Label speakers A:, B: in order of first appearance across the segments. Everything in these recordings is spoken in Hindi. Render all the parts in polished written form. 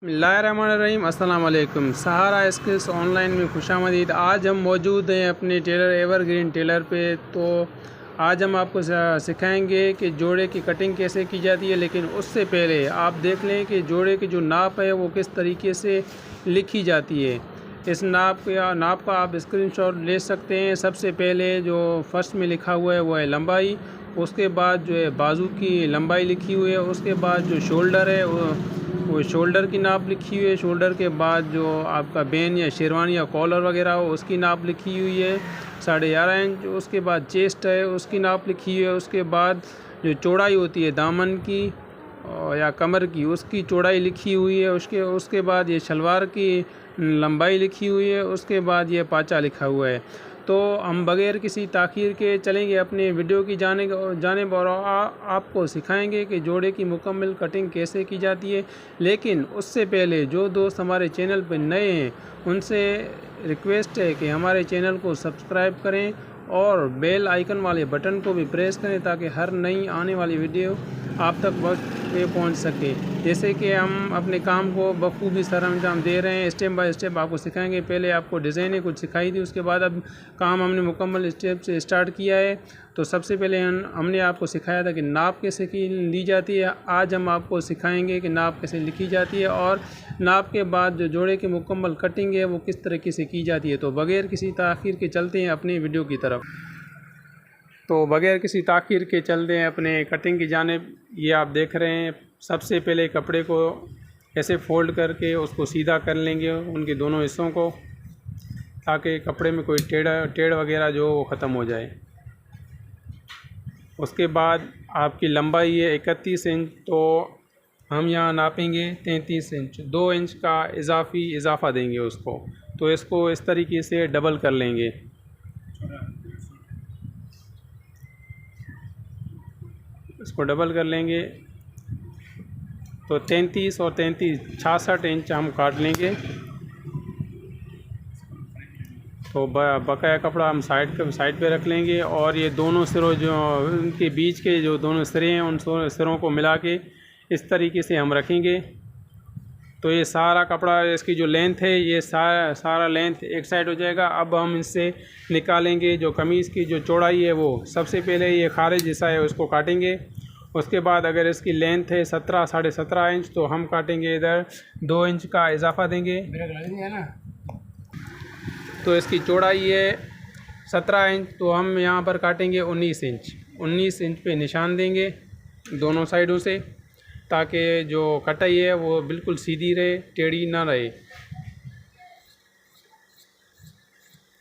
A: बिस्मिल्लाहिर्रहमानिर्रहीम अस्सलाम वालेकुम। सहारा स्किल्स ऑनलाइन में खुशामदीद। आज हम मौजूद हैं अपने टेलर एवरग्रीन टेलर पे। तो आज हम आपको सिखाएंगे कि जोड़े की कटिंग कैसे की जाती है, लेकिन उससे पहले आप देख लें कि जोड़े की जो नाप है वो किस तरीके से लिखी जाती है। इस नाप का आप स्क्रीनशॉट ले सकते हैं। सबसे पहले जो फर्स्ट में लिखा हुआ है वो है लंबाई, उसके बाद जो है बाजू की लंबाई लिखी हुई है, उसके बाद जो शोल्डर है वो शोल्डर की नाप लिखी हुई है, शोल्डर के बाद जो आपका बेन या शेरवानी या कॉलर वगैरह हो उसकी नाप लिखी हुई है 11.5 इंच। उसके बाद चेस्ट है उसकी नाप लिखी हुई है। उसके बाद जो चौड़ाई होती है दामन की या कमर की उसकी चौड़ाई लिखी हुई है। उसके बाद ये शलवार की लंबाई लिखी हुई है। उसके बाद ये पाँचा लिखा हुआ है। तो हम बगैर किसी ताख़ीर के चलेंगे अपने वीडियो की जानिब और आपको सिखाएंगे कि जोड़े की मुकम्मल कटिंग कैसे की जाती है। लेकिन उससे पहले जो दोस्त हमारे चैनल पर नए हैं उनसे रिक्वेस्ट है कि हमारे चैनल को सब्सक्राइब करें और बेल आइकन वाले बटन को भी प्रेस करें ताकि हर नई आने वाली वीडियो आप तक वक्त पे पहुंच सके। जैसे कि हम अपने काम को बखूबी सरअंजाम दे रहे हैं, स्टेप बाय स्टेप आपको सिखाएंगे। पहले आपको डिज़ाइनें कुछ सिखाई थी, उसके बाद अब काम हमने मुकम्मल स्टेप से स्टार्ट किया है। तो सबसे पहले हमने आपको सिखाया था कि नाप कैसे की ली जाती है। आज हम आपको सिखाएंगे कि नाप कैसे लिखी जाती है और नाप के बाद जो जोड़े की मुकम्मल कटिंग है वो किस तरीके से की जाती है। तो बग़ैर किसी ताख़ीर के चलते हैं अपनी वीडियो की तरफ। तो बग़ैर किसी ताख़ीर के चलते हैं अपने कटिंग की जानिब। ये आप देख रहे हैं, सबसे पहले कपड़े को ऐसे फ़ोल्ड करके उसको सीधा कर लेंगे उनके दोनों हिस्सों को, ताकि कपड़े में कोई टेढ़ वगैरह जो वो ख़त्म हो जाए। उसके बाद आपकी लंबाई है 31 इंच, तो हम यहाँ नापेंगे 33 इंच। 2 इंच का इजाफ़ा देंगे उसको। तो इसको इस तरीके से डबल कर लेंगे। इसको डबल कर लेंगे तो 33 और 33 66 इंच हम काट लेंगे। तो बकाया कपड़ा हम साइड पे रख लेंगे और ये दोनों सिरों जो उनके बीच के जो दोनों सिरे हैं उन सिरों को मिला के इस तरीके से हम रखेंगे। तो ये सारा कपड़ा, इसकी जो लेंथ है ये सारा लेंथ एक साइड हो जाएगा। अब हम इससे निकालेंगे जो कमीज़ की जो चौड़ाई है, वो सबसे पहले ये खारिज हिस्सा है उसको काटेंगे। उसके बाद अगर इसकी लेंथ है 17 साढ़े 17 इंच, तो हम काटेंगे इधर 2 इंच का इजाफ़ा देंगे। तो इसकी चौड़ाई है 17 इंच, तो हम यहाँ पर काटेंगे 19 इंच। 19 इंच पे निशान देंगे दोनों साइडों से, ताकि जो कटाई है वो बिल्कुल सीधी रहे, टेढ़ी ना रहे।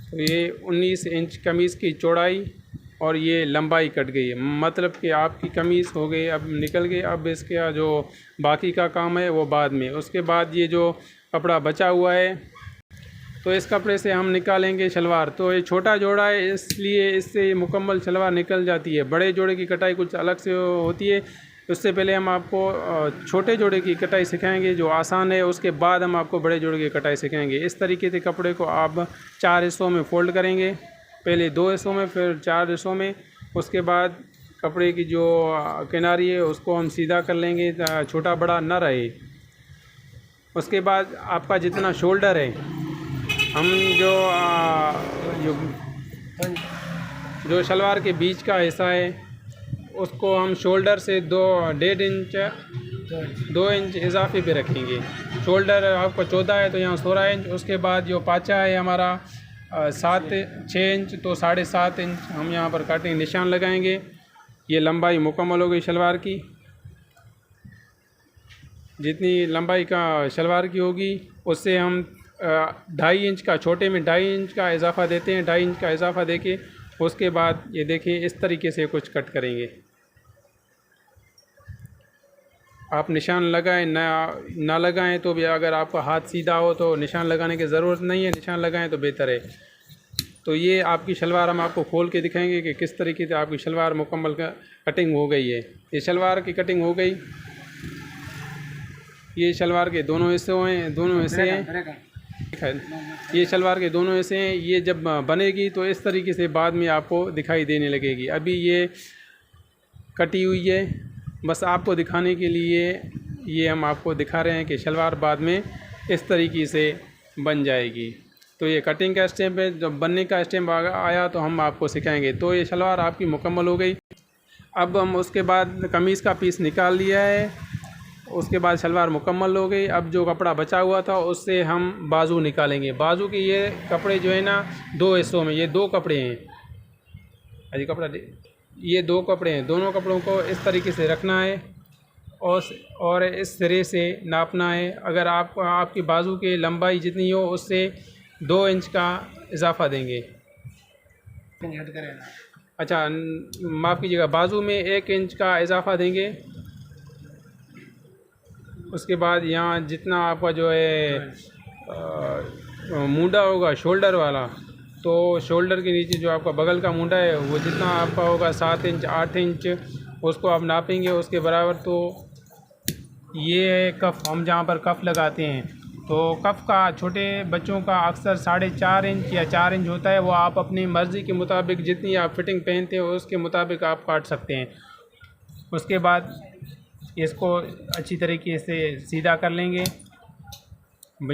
A: तो ये 19 इंच कमीज़ की चौड़ाई और ये लंबाई कट गई है, मतलब कि आपकी कमीज़ हो गई, अब निकल गई। अब इसका जो बाकी का काम है वो बाद में। उसके बाद ये जो कपड़ा बचा हुआ है, तो इस कपड़े से हम निकालेंगे शलवार। तो ये छोटा जोड़ा है इसलिए इससे मुकम्मल शलवार निकल जाती है। बड़े जोड़े की कटाई कुछ अलग से होती है। उससे पहले हम आपको छोटे जोड़े की कटाई सिखाएंगे जो आसान है, उसके बाद हम आपको बड़े जोड़े की कटाई सिखाएंगे। इस तरीके से कपड़े को आप 4 हिस्सों में फ़ोल्ड करेंगे, पहले 2 हिस्सों में फिर 4 हिस्सों में। उसके बाद कपड़े की जो किनारी है उसको हम सीधा कर लेंगे, छोटा बड़ा ना रहे। उसके बाद आपका जितना शोल्डर है, हम जो शलवार के बीच का हिस्सा है उसको हम शोल्डर से 2 इंच इजाफे पे रखेंगे। शोल्डर आपका 14 है तो यहाँ 16 इंच। उसके बाद जो पाँचा है हमारा 6 इंच, तो 7.5 इंच हम यहाँ पर काटेंगे, निशान लगाएंगे। ये लंबाई मुकम्मल हो गई शलवार की। जितनी लंबाई का शलवार की होगी उससे हम 2.5 इंच का, छोटे में 2.5 इंच का इजाफ़ा देते हैं। 2.5 इंच का इजाफ़ा देके उसके बाद ये देखिए इस तरीके से कुछ कट करेंगे। आप निशान लगाएं ना लगाएं तो भी, अगर आपका हाथ सीधा हो तो निशान लगाने की ज़रूरत नहीं है, निशान लगाएं तो बेहतर है। तो ये आपकी शलवार हम आपको खोल के दिखाएंगे कि किस तरीके से आपकी शलवार मुकम्मल कटिंग हो गई है। ये शलवार की कटिंग हो गई। ये शलवार के दोनों हिस्से हैं, ये शलवार के दोनों हिस्से हैं। ये जब बनेगी तो इस तरीके से बाद में आपको दिखाई देने लगेगी। अभी ये कटी हुई है, बस आपको दिखाने के लिए ये हम आपको दिखा रहे हैं कि शलवार बाद में इस तरीके से बन जाएगी। तो ये कटिंग का स्टेप है, जब बनने का स्टेप आया तो हम आपको सिखाएंगे। तो ये शलवार आपकी मुकम्मल हो गई। अब हम उसके बाद कमीज़ का पीस निकाल लिया है, उसके बाद शलवार मुकम्मल हो गई। अब जो कपड़ा बचा हुआ था उससे हम बाजू निकालेंगे। बाजू के ये कपड़े जो है ना, दो हिस्सों में, ये दो कपड़े हैं, अजी कपड़ा ये दो कपड़े हैं। दोनों कपड़ों को इस तरीके से रखना है और इस सिरे से नापना है। अगर आपकी बाजू की लंबाई जितनी हो उससे 2 इंच का इजाफा देंगे। अच्छा, माफ़ कीजिएगा, बाजू में 1 इंच का इजाफा देंगे। उसके बाद यहाँ जितना आपका जो है मूंढा होगा शोल्डर वाला, तो शोल्डर के नीचे जो आपका बगल का मूंढा है वो जितना आपका होगा 7 इंच 8 इंच, उसको आप नापेंगे उसके बराबर। तो ये है कफ़, हम जहाँ पर कफ़ लगाते हैं, तो कफ़ का छोटे बच्चों का अक्सर 4.5 इंच या 4 इंच होता है। वो आप अपनी मर्ज़ी के मुताबिक जितनी आप फिटिंग पहनते हो उसके मुताबिक आप काट सकते हैं। उसके बाद इसको अच्छी तरीके से सीधा कर लेंगे।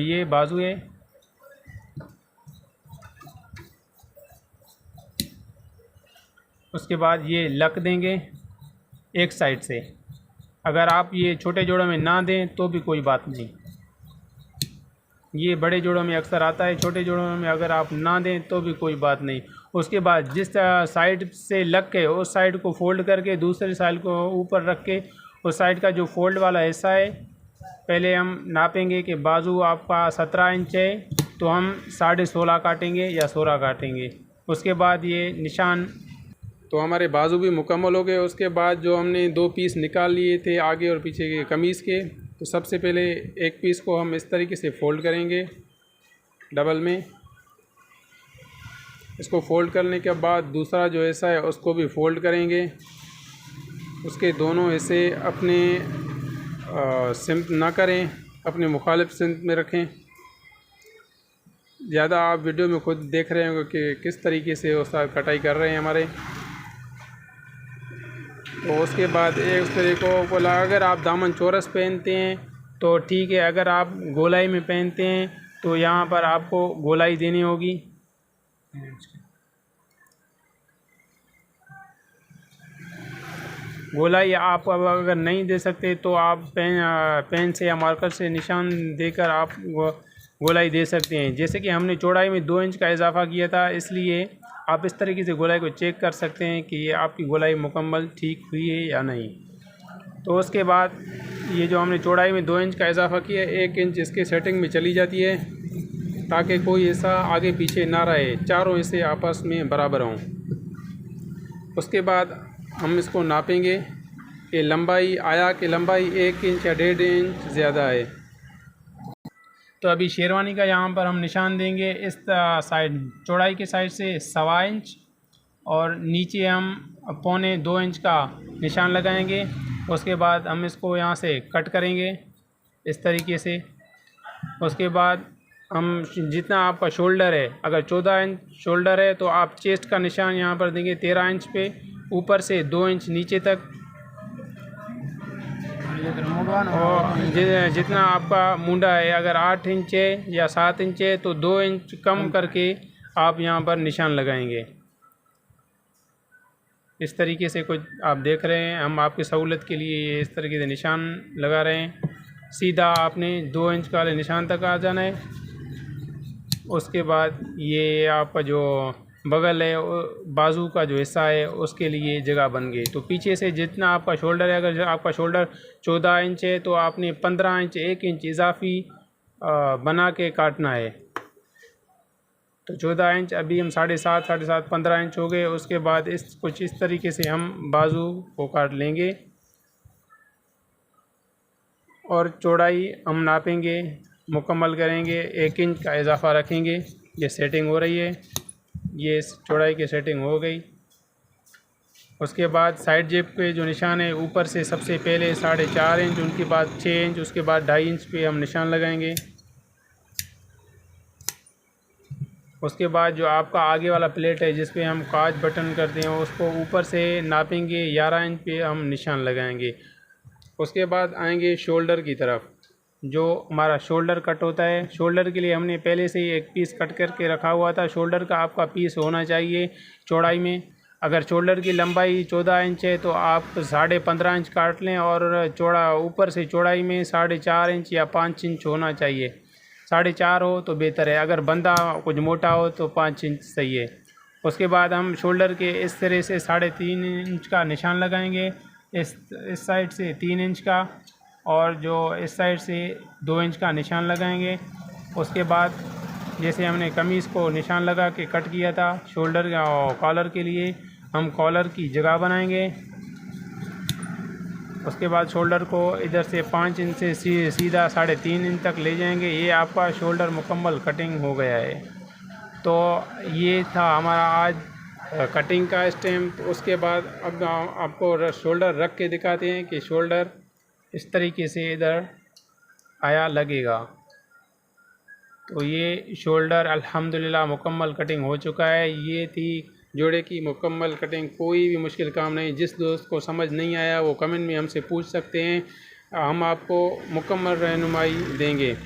A: ये बाजू है, उसके बाद ये लक देंगे एक साइड से। अगर आप ये छोटे जोड़ों में ना दें तो भी कोई बात नहीं, ये बड़े जोड़ों में अक्सर आता है। छोटे जोड़ों में अगर आप ना दें तो भी कोई बात नहीं। उसके बाद जिस साइड से लग के उस साइड को फोल्ड करके दूसरी साइड को ऊपर रख के उस साइड का जो फोल्ड वाला हिस्सा है, पहले हम नापेंगे कि बाजू आपका 17 इंच है तो हम 16.5 काटेंगे या 16 काटेंगे। उसके बाद ये निशान, तो हमारे बाजू भी मुकम्मल हो गए। उसके बाद जो हमने 2 पीस निकाल लिए थे आगे और पीछे के कमीज़ के, तो सबसे पहले एक पीस को हम इस तरीके से फ़ोल्ड करेंगे डबल में। इसको फ़ोल्ड करने के बाद दूसरा जो हिस्सा है उसको भी फ़ोल्ड करेंगे। उसके दोनों हिस्से अपने सिमत ना करें, अपने मुखालिफ सिमत में रखें। ज़्यादा आप वीडियो में खुद देख रहे होंगे कि किस तरीके से उसका कटाई कर रहे हैं हमारे। तो उसके बाद एक तरीक़े को अगर आप दामन चौरस पहनते हैं तो ठीक है, अगर आप गोलाई में पहनते हैं तो यहाँ पर आपको गोलाई देनी होगी। गोलाई आप अगर नहीं दे सकते तो आप पेन से या मार्कर से निशान देकर आप गोलाई दे सकते हैं। जैसे कि हमने चौड़ाई में 2 इंच का इजाफा किया था, इसलिए आप इस तरीके से गोलाई को चेक कर सकते हैं कि ये आपकी गोलाई मुकम्मल ठीक हुई है या नहीं। तो उसके बाद ये जो हमने चौड़ाई में 2 इंच का इजाफा किया, 1 इंच इसके सेटिंग में चली जाती है ताकि कोई हिस्सा आगे पीछे ना रहे, चारों हिस्से आपस में बराबर हों। उसके बाद हम इसको नापेंगे कि लंबाई आया कि लंबाई 1 इंच या 1.5 इंच ज़्यादा है। तो अभी शेरवानी का यहाँ पर हम निशान देंगे इस साइड, चौड़ाई के साइड से 1.25 इंच और नीचे हम 1.25-2 इंच का निशान लगाएंगे। उसके बाद हम इसको यहाँ से कट करेंगे इस तरीके से। उसके बाद हम जितना आपका शोल्डर है, अगर 14 इंच शोल्डर है तो आप चेस्ट का निशान यहाँ पर देंगे 13 इंच पे, ऊपर से 2 इंच नीचे तक। और जितना आपका मुंडा है, अगर 8 इंच है या 7 इंच है तो 2 इंच कम करके आप यहाँ पर निशान लगाएंगे। इस तरीके से कुछ आप देख रहे हैं, हम आपकी सहूलत के लिए इस तरीके से निशान लगा रहे हैं। सीधा आपने 2 इंच वाले निशान तक आ जाना है। उसके बाद ये आपका जो बगल है, बाजू का जो हिस्सा है, उसके लिए जगह बन गई। तो पीछे से जितना आपका शोल्डर है, अगर आपका शोल्डर 14 इंच है तो आपने 15 इंच 1 इंच इजाफी बना के काटना है। तो 14 इंच अभी हम 7.5 15 इंच हो गए। उसके बाद कुछ इस तरीके से हम बाजू को काट लेंगे और चौड़ाई हम नापेंगे, मुकम्मल करेंगे, 1 इंच का इजाफा रखेंगे। ये सेटिंग हो रही है, ये चौड़ाई की सेटिंग हो गई। उसके बाद साइड जेब पे जो निशान है, ऊपर से सबसे पहले 4.5 इंच, उनके बाद 6 इंच, उसके बाद 2.5 इंच पे हम निशान लगाएंगे। उसके बाद जो आपका आगे वाला प्लेट है जिस पे हम काज बटन करते हैं, उसको ऊपर से नापेंगे, 11 इंच पे हम निशान लगाएंगे। उसके बाद आएंगे शोल्डर की तरफ। जो हमारा शोल्डर कट होता है, शोल्डर के लिए हमने पहले से ही एक पीस कट करके रखा हुआ था। शोल्डर का आपका पीस होना चाहिए चौड़ाई में। अगर शोल्डर की लंबाई 14 इंच है तो आप 15.5 इंच काट लें, और चौड़ा ऊपर से चौड़ाई में 4.5 इंच या 5 इंच होना चाहिए। 4.5 हो तो बेहतर है, अगर बंदा कुछ मोटा हो तो 5 इंच सही है। उसके बाद हम शोल्डर के इस तरह से 3.5 इंच का निशान लगाएंगे, इस साइड से 3 इंच का, और जो इस साइड से 2 इंच का निशान लगाएंगे। उसके बाद जैसे हमने कमीज़ को निशान लगा के कट किया था शोल्डर और कॉलर के लिए, हम कॉलर की जगह बनाएंगे। उसके बाद शोल्डर को इधर से 5 इंच से सीधा 3.5 इंच तक ले जाएंगे। ये आपका शोल्डर मुकम्मल कटिंग हो गया है। तो ये था हमारा आज कटिंग का स्टेप। उसके बाद अब आपको शोल्डर रख के दिखाते हैं कि शोल्डर इस तरीके से इधर आया लगेगा। तो ये शोल्डर अल्हम्दुलिल्लाह मुकम्मल कटिंग हो चुका है। ये थी जोड़े की मुकम्मल कटिंग। कोई भी मुश्किल काम नहीं। जिस दोस्त को समझ नहीं आया वो कमेंट में हमसे पूछ सकते हैं, हम आपको मुकम्मल रहनुमाई देंगे।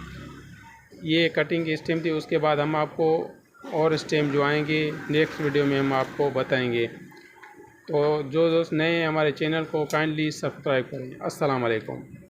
A: ये कटिंग की स्टेप थी। उसके बाद हम आपको और स्टेप जो आएंगे नेक्स्ट वीडियो में हम आपको बताएंगे। तो जो दोस्त नए हैं हमारे चैनल को काइंडली सब्सक्राइब करें। अस्सलाम वालेकुम।